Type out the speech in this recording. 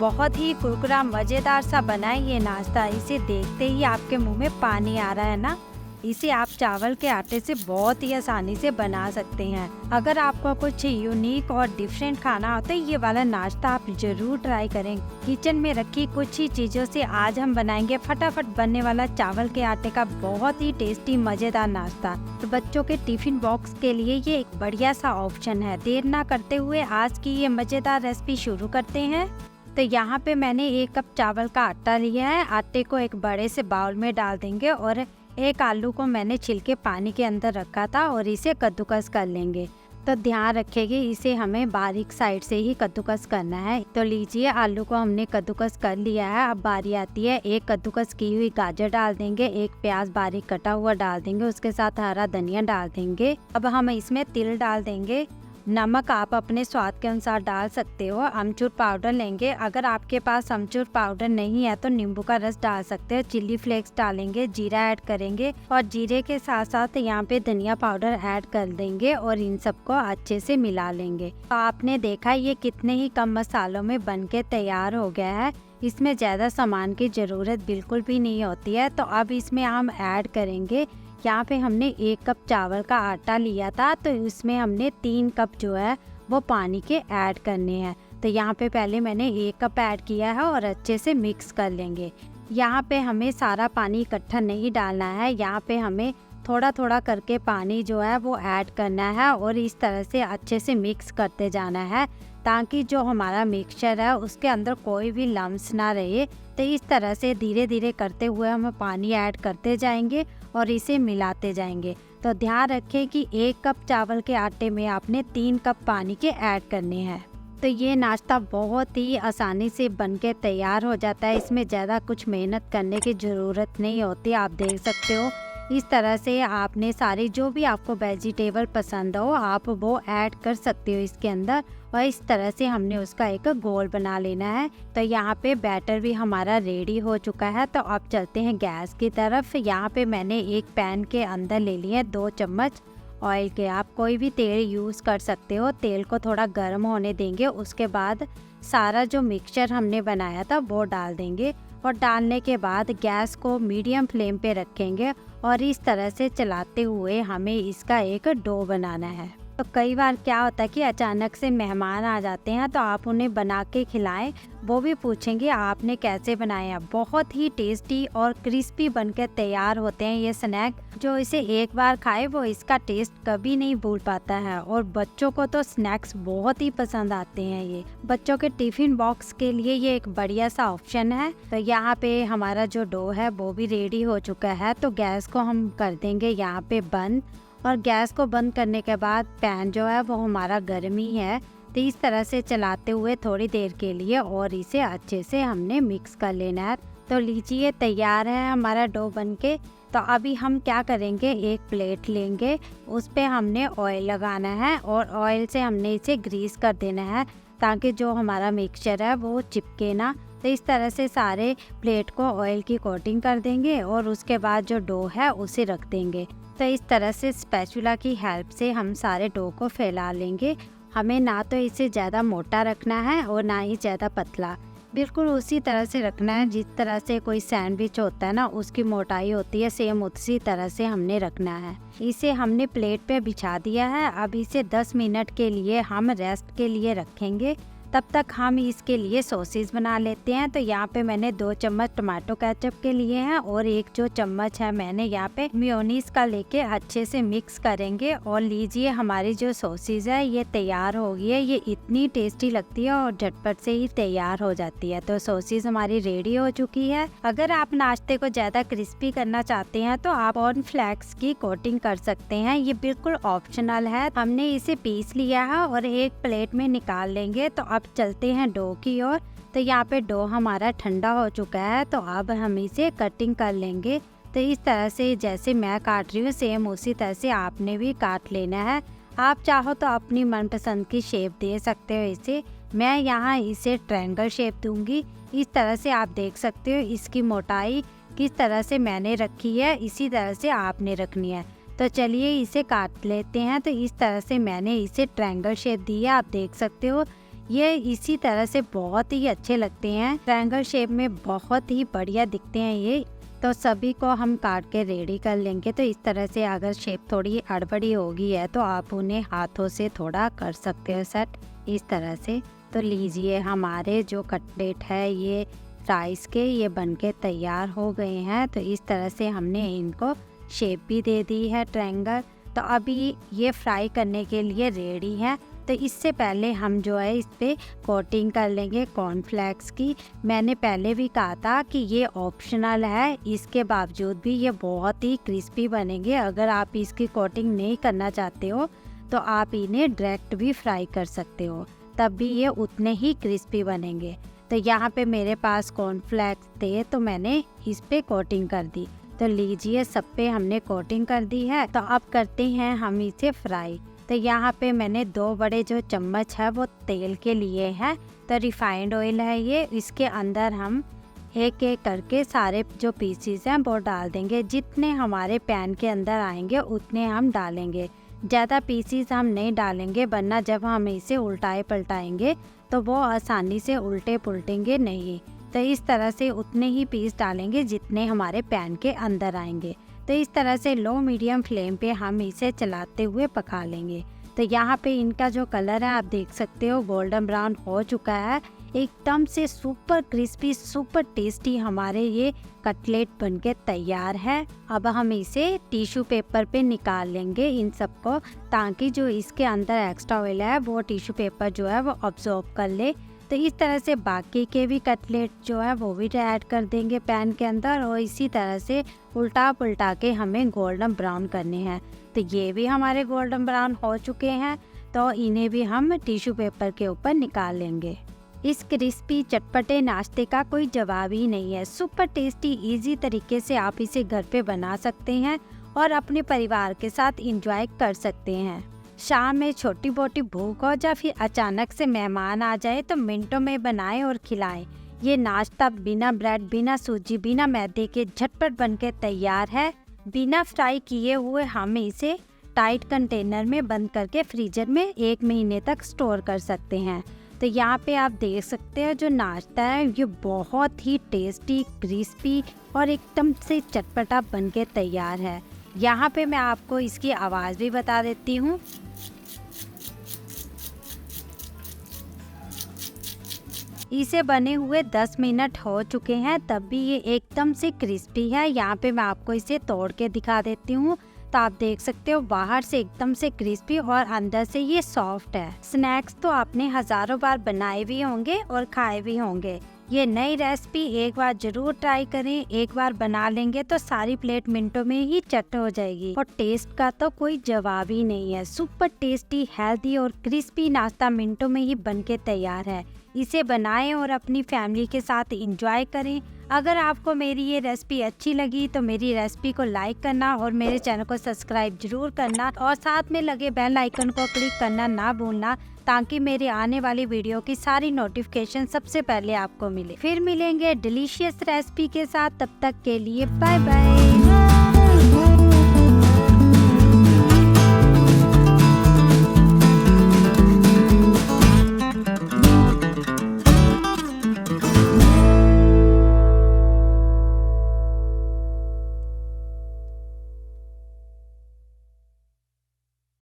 बहुत ही कुरकुरा मज़ेदार सा बना है ये नाश्ता। इसे देखते ही आपके मुंह में पानी आ रहा है ना। इसे आप चावल के आटे से बहुत ही आसानी से बना सकते हैं। अगर आपको कुछ यूनिक और डिफरेंट खाना होता है, ये वाला नाश्ता आप जरूर ट्राई करें। किचन में रखी कुछ ही चीज़ों से आज हम बनाएंगे फटाफट बनने वाला चावल के आटे का बहुत ही टेस्टी मज़ेदार नाश्ता। तो बच्चों के टिफिन बॉक्स के लिए ये एक बढ़िया सा ऑप्शन है। देर ना करते हुए आज की ये मज़ेदार रेसिपी शुरू करते हैं। तो यहाँ पे मैंने 1 कप चावल का आटा लिया है। आटे को एक बड़े से बाउल में डाल देंगे और एक आलू को मैंने छिलके पानी के अंदर रखा था और इसे कद्दूकस कर लेंगे। तो ध्यान रखेंगे, इसे हमें बारीक साइड से ही कद्दूकस करना है। तो लीजिए, आलू को हमने कद्दूकस कर लिया है। अब बारी आती है, एक कद्दूकस की हुई गाजर डाल देंगे, एक प्याज बारीक कटा हुआ डाल देंगे, उसके साथ हरा धनिया डाल देंगे। अब हम इसमें तिल डाल देंगे। नमक आप अपने स्वाद के अनुसार डाल सकते हो। अमचूर पाउडर लेंगे। अगर आपके पास अमचूर पाउडर नहीं है तो नींबू का रस डाल सकते हो। चिल्ली फ्लेक्स डालेंगे, जीरा ऐड करेंगे और जीरे के साथ साथ यहाँ पे धनिया पाउडर ऐड कर देंगे और इन सबको अच्छे से मिला लेंगे। तो आपने देखा ये कितने ही कम मसालों में बनके तैयार हो गया है। इसमें ज़्यादा सामान की ज़रूरत बिल्कुल भी नहीं होती है। तो अब इसमें हम ऐड करेंगे, यहाँ पे हमने 1 कप चावल का आटा लिया था, तो इसमें हमने 3 कप जो है वो पानी के ऐड करने हैं। तो यहाँ पे पहले मैंने 1 कप ऐड किया है और अच्छे से मिक्स कर लेंगे। यहाँ पे हमें सारा पानी इकट्ठा नहीं डालना है। यहाँ पे हमें थोड़ा थोड़ा करके पानी जो है वो ऐड करना है और इस तरह से अच्छे से मिक्स करते जाना है, ताकि जो हमारा मिक्सचर है उसके अंदर कोई भी लम्स ना रहे। तो इस तरह से धीरे धीरे करते हुए हम पानी ऐड करते जाएंगे और इसे मिलाते जाएंगे। तो ध्यान रखें कि 1 कप चावल के आटे में आपने 3 कप पानी के ऐड करने हैं। तो ये नाश्ता बहुत ही आसानी से बनके तैयार हो जाता है। इसमें ज़्यादा कुछ मेहनत करने की ज़रूरत नहीं होती। आप देख सकते हो इस तरह से आपने सारी जो भी आपको वेजिटेबल पसंद हो आप वो ऐड कर सकते हो इसके अंदर, और इस तरह से हमने उसका एक गोल बना लेना है। तो यहाँ पे बैटर भी हमारा रेडी हो चुका है। तो अब चलते हैं गैस की तरफ। यहाँ पे मैंने एक पैन के अंदर ले लिए 2 चम्मच ऑयल के। आप कोई भी तेल यूज़ कर सकते हो। तेल को थोड़ा गर्म होने देंगे, उसके बाद सारा जो मिक्सचर हमने बनाया था वो डाल देंगे और डालने के बाद गैस को मीडियम फ्लेम पे रखेंगे और इस तरह से चलाते हुए हमें इसका एक डो बनाना है। तो कई बार क्या होता है कि अचानक से मेहमान आ जाते हैं, तो आप उन्हें बना के खिलाएं, वो भी पूछेंगे आपने कैसे बनाया। बहुत ही टेस्टी और क्रिस्पी बनकर तैयार होते हैं ये स्नैक। जो इसे एक बार खाए वो इसका टेस्ट कभी नहीं भूल पाता है। और बच्चों को तो स्नैक्स बहुत ही पसंद आते हैं। ये बच्चों के टिफिन बॉक्स के लिए ये एक बढ़िया सा ऑप्शन है। तो यहाँ पे हमारा जो डो है वो भी रेडी हो चुका है। तो गैस को हम कर देंगे यहाँ पे बंद, और गैस को बंद करने के बाद पैन जो है वो हमारा गर्म ही है। तो इस तरह से चलाते हुए थोड़ी देर के लिए और इसे अच्छे से हमने मिक्स कर लेना है। तो लीजिए, तैयार है हमारा डो बनके। तो अभी हम क्या करेंगे, एक प्लेट लेंगे, उस पे हमने ऑयल लगाना है और ऑयल से हमने इसे ग्रीस कर देना है, ताकि जो हमारा मिक्सचर है वो चिपके ना। तो इस तरह से सारे प्लेट को ऑयल की कोटिंग कर देंगे और उसके बाद जो डो है उसे रख देंगे। तो इस तरह से स्पैचुला की हेल्प से हम सारे डो को फैला लेंगे। हमें ना तो इसे ज़्यादा मोटा रखना है और ना ही ज़्यादा पतला, बिल्कुल उसी तरह से रखना है जिस तरह से कोई सैंडविच होता है ना, उसकी मोटाई होती है, सेम उसी तरह से हमने रखना है। इसे हमने प्लेट पे बिछा दिया है। अब इसे 10 मिनट के लिए हम रेस्ट के लिए रखेंगे। तब तक हम इसके लिए सॉसेस बना लेते हैं। तो यहाँ पे मैंने 2 चम्मच टमाटो केचप के लिए हैं और 1 जो चम्मच है मैंने यहाँ पे मेयोनीज का लेके अच्छे से मिक्स करेंगे। और लीजिए, हमारी जो सॉसेस है ये तैयार हो गई है। ये इतनी टेस्टी लगती है और झटपट से ही तैयार हो जाती है। तो सॉसेस हमारी रेडी हो चुकी है। अगर आप नाश्ते को ज़्यादा क्रिस्पी करना चाहते हैं तो आप कॉर्नफ्लेक्स की कोटिंग कर सकते हैं। ये बिल्कुल ऑप्शनल है। हमने इसे पीस लिया है और एक प्लेट में निकाल लेंगे। तो अब चलते हैं डो की ओर। तो यहाँ पे डो हमारा ठंडा हो चुका है। तो अब हम इसे कटिंग कर लेंगे। तो इस तरह से जैसे मैं काट रही हूँ सेम उसी तरह से आपने भी काट लेना है। आप चाहो तो अपनी मनपसंद की शेप दे सकते हो इसे। मैं यहाँ इसे ट्रायंगल शेप दूंगी। इस तरह से आप देख सकते हो इसकी मोटाई किस तरह से मैंने रखी है, इसी तरह से आपने रखनी है। तो चलिए इसे काट लेते हैं। तो इस तरह से मैंने इसे ट्रायंगल शेप दी है। आप देख सकते हो ये इसी तरह से बहुत ही अच्छे लगते हैं, ट्रायंगल शेप में बहुत ही बढ़िया दिखते हैं ये। तो सभी को हम काट के रेडी कर लेंगे। तो इस तरह से अगर शेप थोड़ी अड़बड़ी होगी है तो आप उन्हें हाथों से थोड़ा कर सकते हो सेट, इस तरह से। तो लीजिए हमारे जो कटलेट है ये राइस के, ये बनके तैयार हो गए हैं। तो इस तरह से हमने इनको शेप भी दे दी है ट्रायंगल। तो अभी ये फ्राई करने के लिए रेडी है। तो इससे पहले हम जो है इस पर कोटिंग कर लेंगे कॉर्नफ्लेक्स की। मैंने पहले भी कहा था कि ये ऑप्शनल है, इसके बावजूद भी ये बहुत ही क्रिस्पी बनेंगे। अगर आप इसकी कोटिंग नहीं करना चाहते हो तो आप इन्हें डायरेक्ट भी फ्राई कर सकते हो, तब भी ये उतने ही क्रिस्पी बनेंगे। तो यहाँ पे मेरे पास कॉर्नफ्लेक्स थे तो मैंने इस पे कोटिंग कर दी। तो लीजिए सब पे हमने कोटिंग कर दी है। तो अब करते हैं हम इसे फ्राई। तो यहाँ पे मैंने 2 बड़े जो चम्मच है वो तेल के लिए है। तो रिफाइंड ऑयल है ये, इसके अंदर हम एक एक करके सारे जो पीसीस हैं वो डाल देंगे। जितने हमारे पैन के अंदर आएंगे उतने हम डालेंगे, ज़्यादा पीसीस हम नहीं डालेंगे, वरना जब हम इसे उल्टाए पलटाएंगे तो वो आसानी से उल्टे पुलटेंगे नहीं। तो इस तरह से उतने ही पीस डालेंगे जितने हमारे पैन के अंदर आएंगे। तो इस तरह से लो मीडियम फ्लेम पे हम इसे चलाते हुए पका लेंगे। तो यहाँ पे इनका जो कलर है आप देख सकते हो गोल्डन ब्राउन हो चुका है, एकदम से सुपर क्रिस्पी सुपर टेस्टी हमारे ये कटलेट बनके तैयार है। अब हम इसे टिश्यू पेपर पे निकाल लेंगे इन सबको, ताकि जो इसके अंदर एक्स्ट्रा ऑयल है वो टिश्यू पेपर जो है वो अब्जॉर्ब कर ले। तो इस तरह से बाकी के भी कटलेट जो है वो भी ऐड कर देंगे पैन के अंदर, और इसी तरह से उल्टा पुल्टा के हमें गोल्डन ब्राउन करने हैं। तो ये भी हमारे गोल्डन ब्राउन हो चुके हैं। तो इन्हें भी हम टिश्यू पेपर के ऊपर निकाल लेंगे। इस क्रिस्पी चटपटे नाश्ते का कोई जवाब ही नहीं है। सुपर टेस्टी इजी तरीके से आप इसे घर पे बना सकते हैं और अपने परिवार के साथ एंजॉय कर सकते हैं। शाम में छोटी मोटी भूख हो या फिर अचानक से मेहमान आ जाए तो मिनटों में बनाएं और खिलाएं। ये नाश्ता बिना ब्रेड, बिना सूजी, बिना मैदे के झटपट बनके तैयार है। बिना फ्राई किए हुए हम इसे टाइट कंटेनर में बंद करके फ्रीजर में 1 महीने तक स्टोर कर सकते हैं। तो यहाँ पे आप देख सकते हो जो नाश्ता है ये बहुत ही टेस्टी, क्रिस्पी और एकदम से चटपटा बनके तैयार है। यहाँ पे मैं आपको इसकी आवाज़ भी बता देती हूँ। इसे बने हुए 10 मिनट हो चुके हैं, तब भी ये एकदम से क्रिस्पी है। यहाँ पे मैं आपको इसे तोड़ के दिखा देती हूँ। तो आप देख सकते हो बाहर से एकदम से क्रिस्पी और अंदर से ये सॉफ्ट है। स्नैक्स तो आपने हजारों बार बनाए भी होंगे और खाए भी होंगे। ये नई रेसिपी एक बार जरूर ट्राई करें। एक बार बना लेंगे तो सारी प्लेट मिनटों में ही चट हो जाएगी और टेस्ट का तो कोई जवाब ही नहीं है। सुपर टेस्टी, हेल्दी और क्रिस्पी नाश्ता मिनटों में ही बनके तैयार है। इसे बनाएं और अपनी फैमिली के साथ एंजॉय करें। अगर आपको मेरी ये रेसिपी अच्छी लगी तो मेरी रेसिपी को लाइक करना और मेरे चैनल को सब्सक्राइब जरूर करना और साथ में लगे बेल आइकन को क्लिक करना ना भूलना, ताकि मेरे आने वाली वीडियो की सारी नोटिफिकेशन सबसे पहले आपको मिले। फिर मिलेंगे डिलीशियस रेसिपी के साथ, तब तक के लिए बाय बाय।